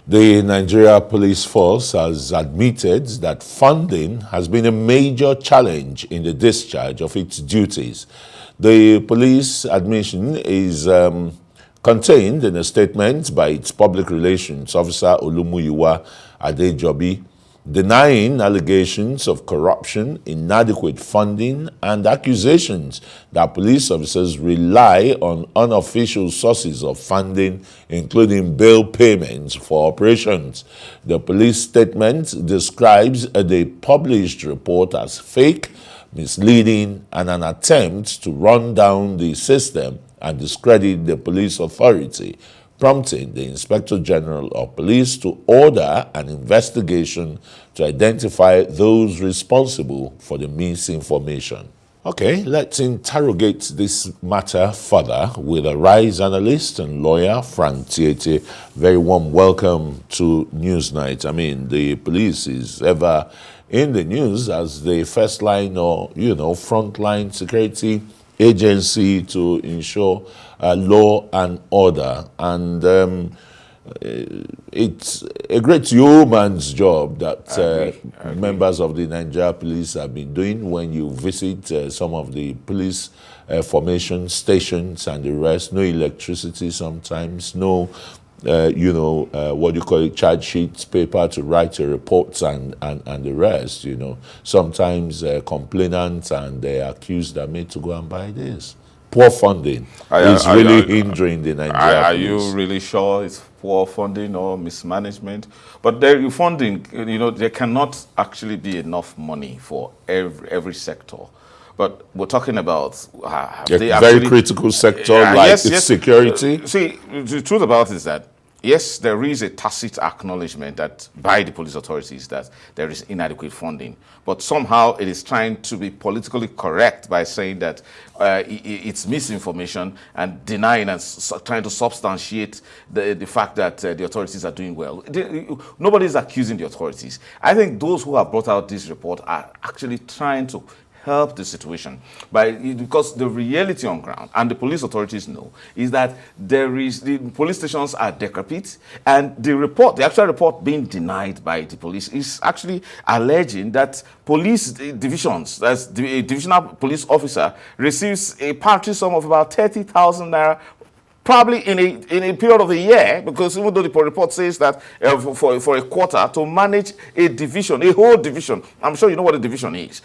The Nigeria Police Force has admitted that funding has been a major challenge in the discharge of its duties. The police admission is contained in a statement by its public relations officer Olumuyiwa Adejobi, denying allegations of corruption, inadequate funding, and accusations that police officers rely on unofficial sources of funding, including bail payments for operations. The police statement describes the published report as fake, misleading, and an attempt to run down the system and discredit the police authority, prompting the Inspector General of Police to order an investigation to identify those responsible for the misinformation. Okay, let's interrogate this matter further with a RISE analyst and lawyer, Tietie. Very warm welcome to Newsnight. I mean, the police is ever in the news as the first line or, frontline security agency to ensure law and order, and it's a great yeoman's job that members of the Nigeria Police have been doing. When you visit some of the police formation stations and the rest, no electricity sometimes, no what you call it, charge sheets, paper to write your reports and the rest, Sometimes complainants and the accused are made to go and buy this. Poor funding is really hindering the Nigeria Are police. you really sure it's poor funding or mismanagement? But the funding, there cannot actually be enough money for every sector. But we're talking about a very critical sector like security. See, the truth about it is that, yes, there is a tacit acknowledgement that by the police authorities that there is inadequate funding. But somehow it is trying to be politically correct by saying that it's misinformation and denying and trying to substantiate the fact that the authorities are doing well. Nobody is accusing the authorities. I think those who have brought out this report are actually trying to help the situation because the reality on ground, and the police authorities know, is that the police stations are decrepit, and the actual report being denied by the police is actually alleging that police divisions, as the divisional police officer, receives a paltry sum of about 30,000 naira probably in a period of a year, because even though the report says that for a quarter to manage a division, a whole division, I'm sure you know what a division is.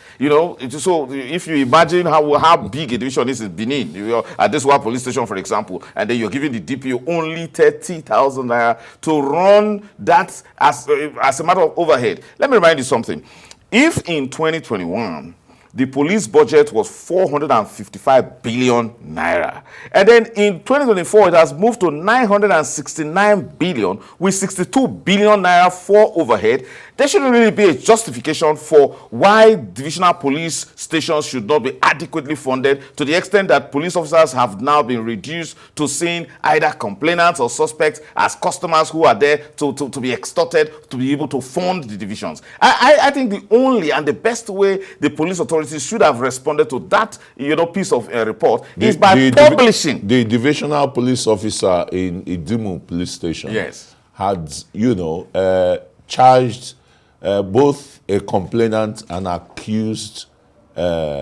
So if you imagine how big a division is in Benin, at this one police station, for example, and then you're giving the DPO only 30,000 naira to run that as a matter of overhead. Let me remind you something. If in 2021, the police budget was 455 billion naira. And then in 2024, it has moved to 969 billion with 62 billion naira for overhead. There shouldn't really be a justification for why divisional police stations should not be adequately funded, to the extent that police officers have now been reduced to seeing either complainants or suspects as customers who are there to be extorted to be able to fund the divisions. I think the only and the best way the police authorities should have responded to that piece of report is by publishing. The divisional police officer in Idimu police station, yes, had charged both a complainant and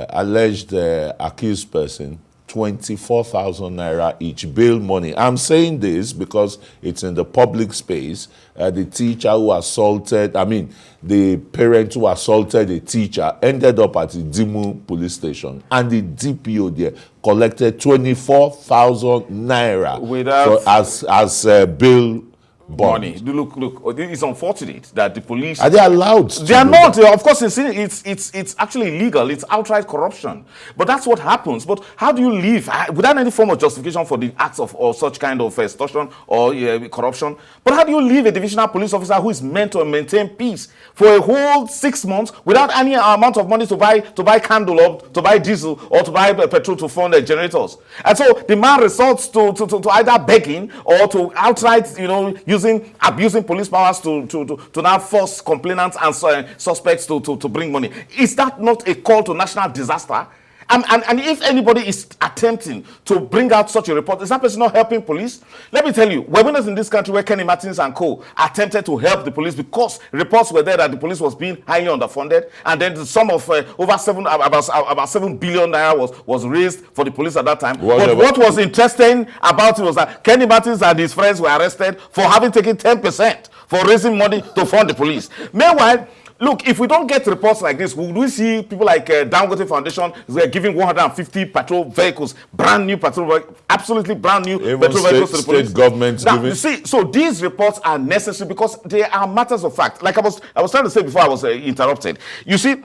alleged accused person 24,000 naira each bail money. I'm saying this because it's in the public space. The teacher who assaulted, the parent who assaulted the teacher ended up at the Dimu police station, and the DPO there collected 24,000 naira as bail money. Look, it's unfortunate that the police... Are they allowed to? They are not. Of course, it's actually illegal. It's outright corruption. But that's what happens. But how do you live without any form of justification for the acts of or such kind of extortion or corruption? But how do you leave a divisional police officer who is meant to maintain peace for a whole 6 months without any amount of money to buy candle or to buy diesel or to buy petrol to fund the generators? And so the man resorts to either begging or to outright, abusing police powers to now force complainants and suspects to bring money. Is that not a call to national disaster? And if anybody is attempting to bring out such a report, is that person not helping police? Let me tell you, we're winners in this country where Kenny Martins and co. attempted to help the police because reports were there that the police was being highly underfunded, and then the sum of about 7 billion naira was raised for the police at that time. But what was interesting about it was that Kenny Martins and his friends were arrested for having taken 10% for raising money to fund the police. Meanwhile, look, if we don't get reports like this, would we see people like Dangote Foundation giving 150 patrol vehicles, brand new patrol, absolutely brand new patrol vehicles to the police? State governments now, giving. You see, so these reports are necessary because they are matters of fact. Like I was trying to say before I was interrupted. You see,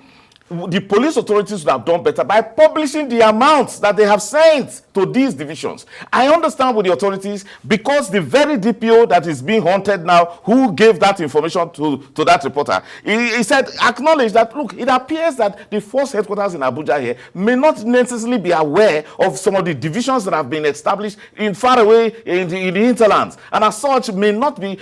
the police authorities would have done better by publishing the amounts that they have sent to these divisions. I understand with the authorities because the very DPO that is being haunted now, who gave that information to that reporter, he said, acknowledge that, look, it appears that the force headquarters in Abuja here may not necessarily be aware of some of the divisions that have been established in far away in the hinterlands, and as such may not be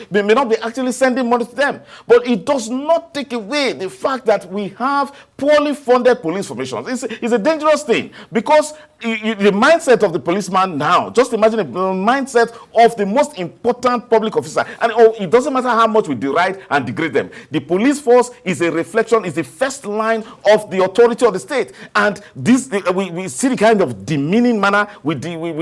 actually sending money to them. But it does not take away the fact that we have poorly funded police formations. It's a dangerous thing because the mindset of the policeman now, just imagine the mindset of the most important public officer, and it doesn't matter how much we deride and degrade them. The police force is a reflection, is the first line of the authority of the state, and we see the kind of demeaning manner we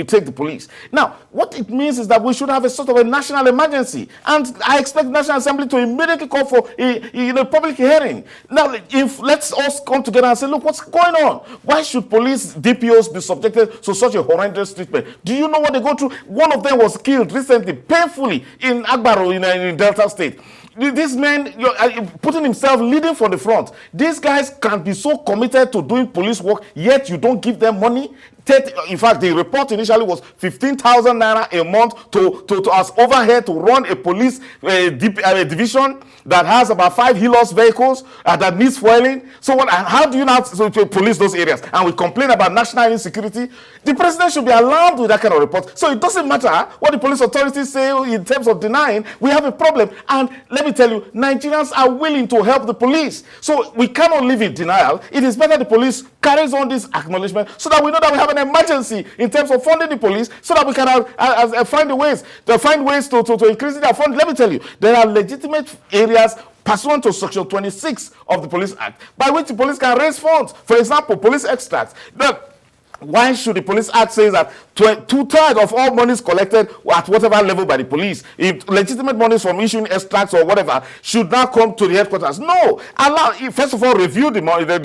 take the police. Now, what it means is that we should have a sort of a national emergency, and I expect the National Assembly to immediately call for a public hearing. Now, if let's all come together and say, look, what's going on? Why should police DPOs be subjected to such a horrendous treatment? Do you know what they go through? One of them was killed recently, painfully, in Agbaro, in Delta State. This man putting himself leading from the front. These guys can be so committed to doing police work, yet you don't give them money. In fact, the report initially was 15,000 naira a month to as overhead to run a police division that has about 5 Helios vehicles that needs fueling. So how do you now police those areas? And we complain about national insecurity. The president should be alarmed with that kind of report. So it doesn't matter what the police authorities say in terms of denying, we have a problem. And let me tell you, Nigerians are willing to help the police. So we cannot live in denial. It is better the police carries on this acknowledgement so that we know that we have an emergency in terms of funding the police, so that we can find ways to increase their fund. Let me tell you, there are legitimate areas pursuant to Section 26 of the Police Act by which the police can raise funds. For example, police extracts. Why should the Police Act say that 2/3 of all monies collected at whatever level by the police, if legitimate monies from issuing extracts or whatever, should now come to the headquarters? No. First of all, review the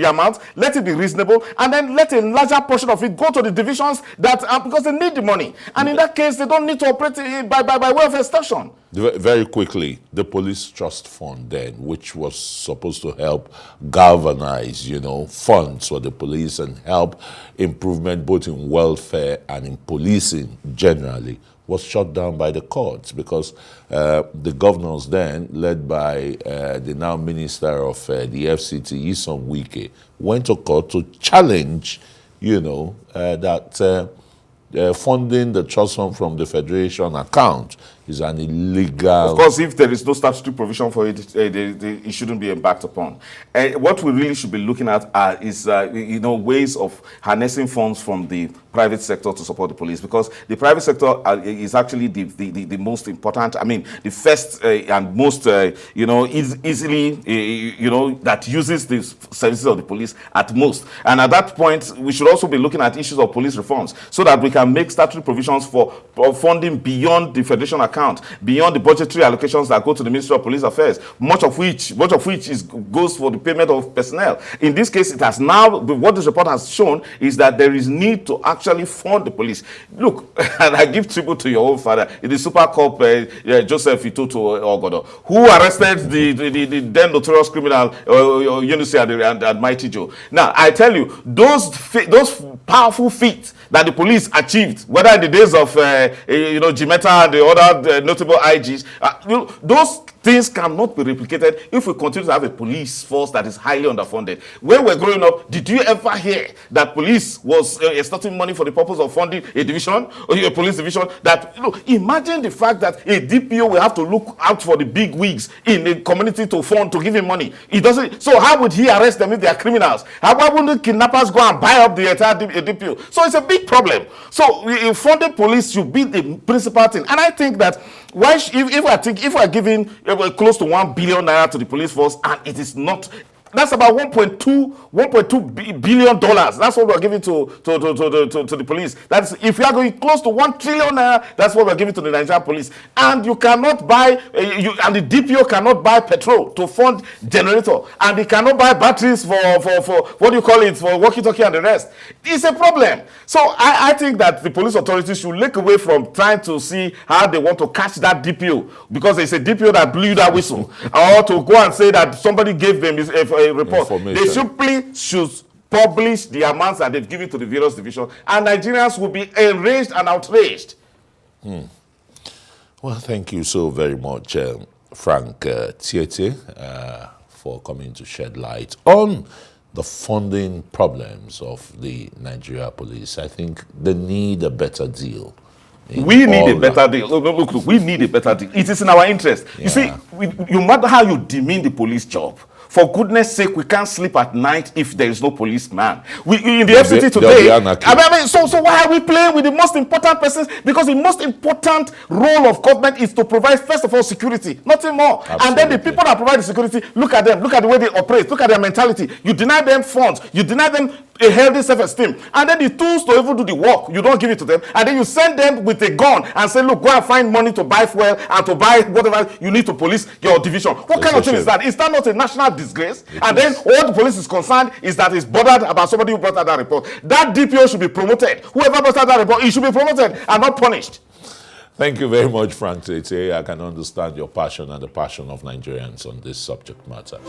amount, let it be reasonable, and then let a larger portion of it go to the divisions because they need the money. And in that case, they don't need to operate by way of extortion. Very quickly, the police trust fund then, which was supposed to help galvanize, funds for the police and help improvement both in welfare and in policing generally, was shut down by the courts because the governors then, led by the now Minister of the FCT, Isom Wike, went to court to challenge, that funding the trust fund from the Federation account is an illegal... Of course, if there is no statutory provision for it, it shouldn't be embarked upon. What we really should be looking at is ways of harnessing funds from the private sector to support the police, because the private sector is actually the most important, the first and most, easily, that uses the services of the police at most. And at that point, we should also be looking at issues of police reforms so that we can make statutory provisions for funding beyond the Federation account, beyond the budgetary allocations that go to the Ministry of Police Affairs, much of which goes for the payment of personnel. In this case, it has now, what this report has shown is that there is need to actually fund the police. Look, and I give tribute to your own father, the Super Cop Joseph Itoto Ogodo, who arrested the then notorious criminal Yunusi and Mighty Joe. Now, I tell you, those powerful feats that the police achieved, whether in the days of Jimeta and the other notable IGs, those things cannot be replicated if we continue to have a police force that is highly underfunded. When we're growing up, did you ever hear that police was extorting money for the purpose of funding a division or a police division? That, imagine the fact that a DPO will have to look out for the big wigs in the community to fund, to give him money. He doesn't. So how would he arrest them if they are criminals? Why wouldn't the kidnappers go and buy up the entire DPO? So it's a big problem. So funding police should be the principal thing. And I think that if we are giving close to 1 billion naira to the police force and it is not, that's about 1.2 billion dollars. That's what we're giving to the police. That's if we are going close to 1 trillion naira. That's what we're giving to the Nigerian police. And you cannot buy, and the DPO cannot buy petrol to fund generator, and they cannot buy batteries for what do you call it, for walkie-talkie and the rest. It's a problem. So I think that the police authorities should look away from trying to see how they want to catch that DPO, because it's a DPO that blew that whistle, or to go and say that somebody gave them a report. They simply should publish the amounts that they've given to the various divisions, and Nigerians will be enraged and outraged. Well, thank you so very much, Frank Tietie, for coming to shed light on the funding problems of the Nigeria police. I think they need a better deal. We need a better deal. Look, we need a better deal. It is in our interest. Yeah. You see, no matter how you demean the police job, for goodness sake, we can't sleep at night if there is no policeman. In the FCT today, so why are we playing with the most important persons? Because the most important role of government is to provide, first of all, security, nothing more. Absolutely. And then the people that provide the security, look at them, look at the way they operate, look at their mentality. You deny them funds, you deny them a healthy self-esteem, and then the tools to even do the work, you don't give it to them, and then you send them with a gun and say, look, go and find money to buy fuel and to buy whatever you need to police your division. What kind of thing is that? Is that not a national disgrace? And then all the police is concerned is that it's bothered about somebody who brought out that report. That DPO should be promoted. Whoever brought out that report, he should be promoted and not punished. Thank you very much, Frank Tietie. I can understand your passion and the passion of Nigerians on this subject matter.